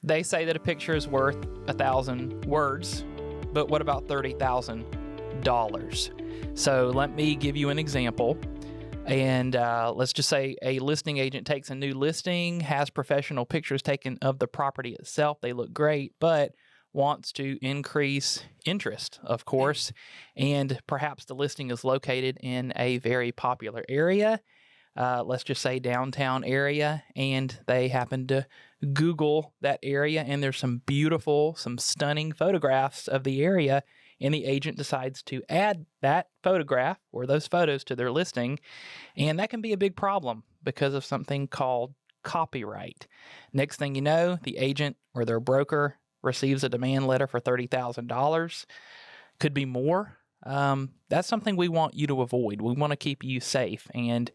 They say that a picture is worth 1,000 words, but what about $30,000? So let me give you an example. And let's just say a listing agent takes a new listing, has professional pictures taken of the property itself. They look great, but wants to increase interest, of course. And perhaps the listing is located in a very popular area. Let's just say downtown area, and they happen to Google that area, and there's some stunning photographs of the area, and the agent decides to add that photograph or those photos to their listing, and that can be a big problem because of something called copyright. Next thing you know, the agent or their broker receives a demand letter for $30,000. Could be more. That's something we want you to avoid. We want to keep you safe, and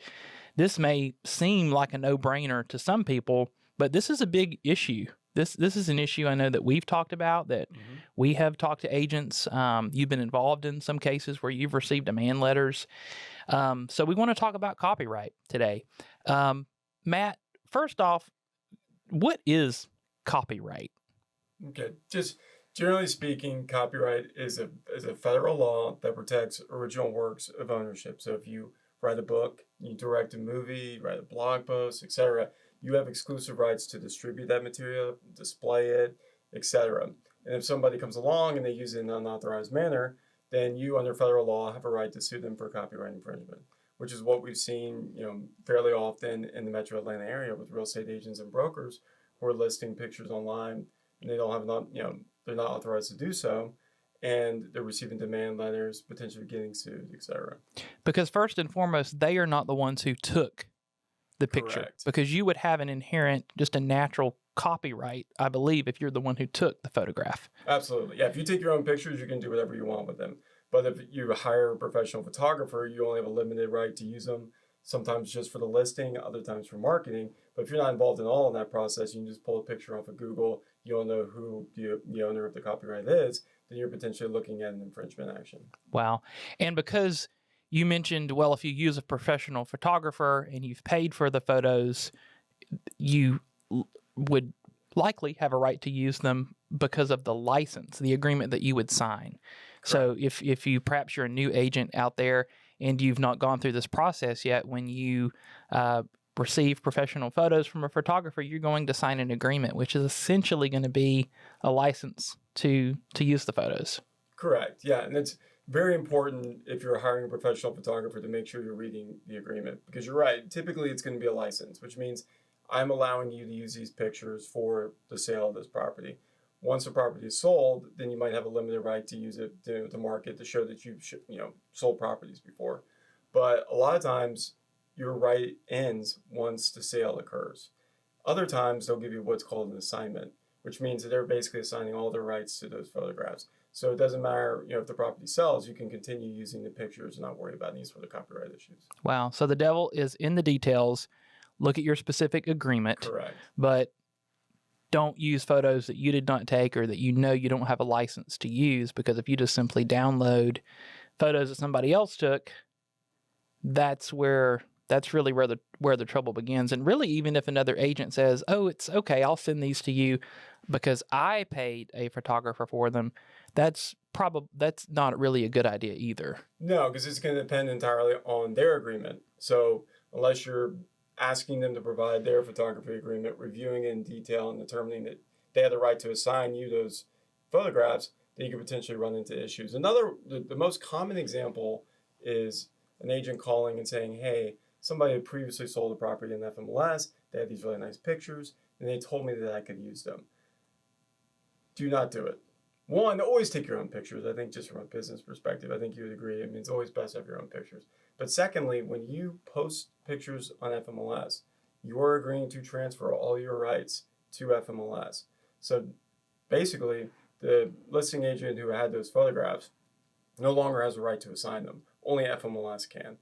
this may seem like a no-brainer to some people, but this is a big issue. This is an issue I know that we've talked about, that we have talked to agents. You've been involved in some cases where you've received demand letters. So we want to talk about copyright today. Matt, first off, what is copyright? Okay, just generally speaking, copyright is a federal law that protects original works of ownership. So if you write a book, you direct a movie, write a blog post, etc., you have exclusive rights to distribute that material, display it, etc. And if somebody comes along and they use it in an unauthorized manner, then you, under federal law, have a right to sue them for copyright infringement, which is what we've seen, fairly often in the Metro Atlanta area with real estate agents and brokers who are listing pictures online, and they don't have they're not authorized to do so, and they're receiving demand letters, potentially getting sued, etc. Because first and foremost, they are not the ones who took the picture. Correct. Because you would have an inherent, just a natural copyright, I believe, if you're the one who took the photograph. Absolutely. Yeah, if you take your own pictures, you can do whatever you want with them. But if you hire a professional photographer, you only have a limited right to use them, sometimes just for the listing, other times for marketing. But if you're not involved at all in that process, you can just pull a picture off of Google, you don't know who the owner of the copyright is, then you're potentially looking at an infringement action. Wow. And because you mentioned, well, if you use a professional photographer and you've paid for the photos, you would likely have a right to use them because of the license, the agreement that you would sign. Correct. So if you, perhaps you're a new agent out there and you've not gone through this process yet, when you receive professional photos from a photographer, you're going to sign an agreement, which is essentially going to be a license to use the photos. Correct. Yeah, and it's very important if you're hiring a professional photographer to make sure you're reading the agreement, because you're right. Typically, it's going to be a license, which means I'm allowing you to use these pictures for the sale of this property. Once the property is sold, then you might have a limited right to use it to market, to show that you've sold properties before. But a lot of times, your right ends once the sale occurs. Other times, they'll give you what's called an assignment, which means that they're basically assigning all their rights to those photographs. So it doesn't matter, if the property sells, you can continue using the pictures and not worry about any sort of copyright issues. Wow. So the devil is in the details. Look at your specific agreement. Correct. But don't use photos that you did not take or that you don't have a license to use, because if you just simply download photos that somebody else took, that's really where the trouble begins. And really, even if another agent says, "Oh, it's okay, I'll send these to you because I paid a photographer for them," that's not really a good idea either. No, because it's going to depend entirely on their agreement. So unless you're asking them to provide their photography agreement, reviewing it in detail and determining that they have the right to assign you those photographs, then you could potentially run into issues. The most common example is an agent calling and saying, "Hey, somebody had previously sold a property in FMLS. They had these really nice pictures, and they told me that I could use them." Do not do it. One, always take your own pictures. I think just from a business perspective, I think you would agree. I mean, it's always best to have your own pictures. But secondly, when you post pictures on FMLS, you are agreeing to transfer all your rights to FMLS. So basically, the listing agent who had those photographs no longer has a right to assign them. Only FMLS can,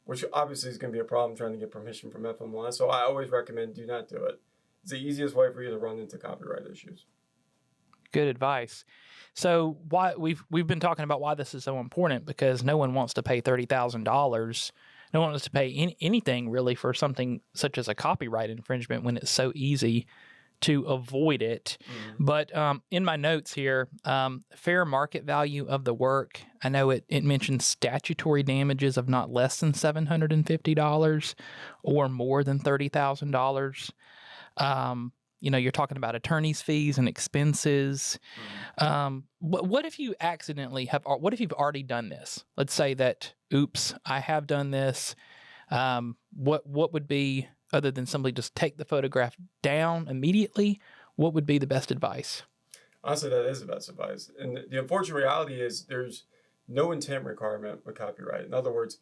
which obviously is going to be a problem trying to get permission from FMLS. So I always recommend do not do it. It's the easiest way for you to run into copyright issues. Good advice. So why we've been talking about why this is so important, because no one wants to pay $30,000. No one wants to pay anything really for something such as a copyright infringement when it's so easy to avoid it. But in my notes here, fair market value of the work, I know it mentions statutory damages of not less than $750 or more than $30,000. You're talking about attorney's fees and expenses. What if you what if you've already done this? Let's say that, oops, I have done this. What would be, other than simply just take the photograph down immediately, what would be the best advice? Honestly, that is the best advice. And the unfortunate reality is there's no intent requirement with copyright. In other words,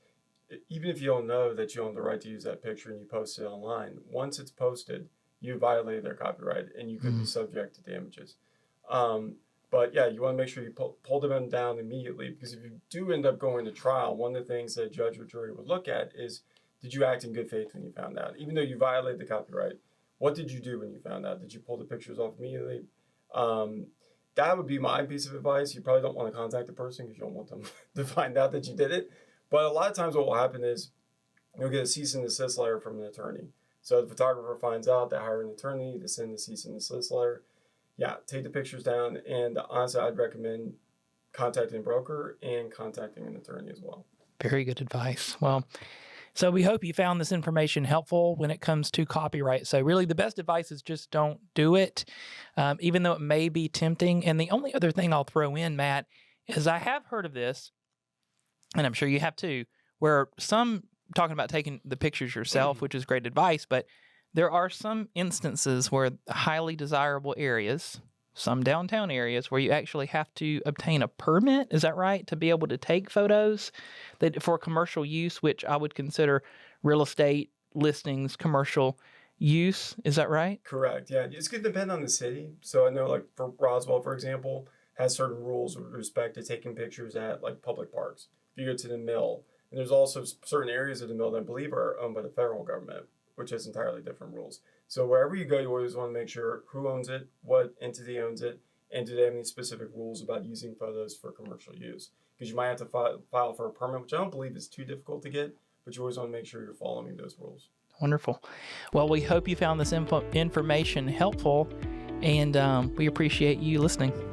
even if you don't know that you own the right to use that picture and you post it online, once it's posted, you violated their copyright and you could be subject to damages. But yeah, you want to make sure you pull them down immediately, because if you do end up going to trial, one of the things that a judge or jury would look at is, did you act in good faith when you found out? Even though you violated the copyright, what did you do when you found out? Did you pull the pictures off immediately? That would be my piece of advice. You probably don't want to contact the person because you don't want them to find out that you did it. But a lot of times what will happen is you'll get a cease and desist letter from an attorney. So the photographer finds out, they hire an attorney to send the cease and desist letter. Yeah, take the pictures down. And honestly, I'd recommend contacting a broker and contacting an attorney as well. Very good advice. Well, so we hope you found this information helpful when it comes to copyright. So really the best advice is just don't do it, even though it may be tempting. And the only other thing I'll throw in, Matt, is I have heard of this, and I'm sure you have too, where some, talking about taking the pictures yourself, which is great advice, but there are some instances where highly desirable areas, some downtown areas, where you actually have to obtain a permit, is that right, to be able to take photos that for commercial use, which I would consider real estate listings commercial use, is that right? Correct, yeah. It's going to depend on the city. So I know, like, for Roswell, for example, has certain rules with respect to taking pictures at, like, public parks. If you go to the mill, and there's also certain areas of the mill that I believe are owned by the federal government, which has entirely different rules. So wherever you go, you always want to make sure who owns it, what entity owns it, and do they have any specific rules about using photos for commercial use? Because you might have to file for a permit, which I don't believe is too difficult to get, but you always want to make sure you're following those rules. Wonderful. Well, we hope you found this information helpful, and we appreciate you listening.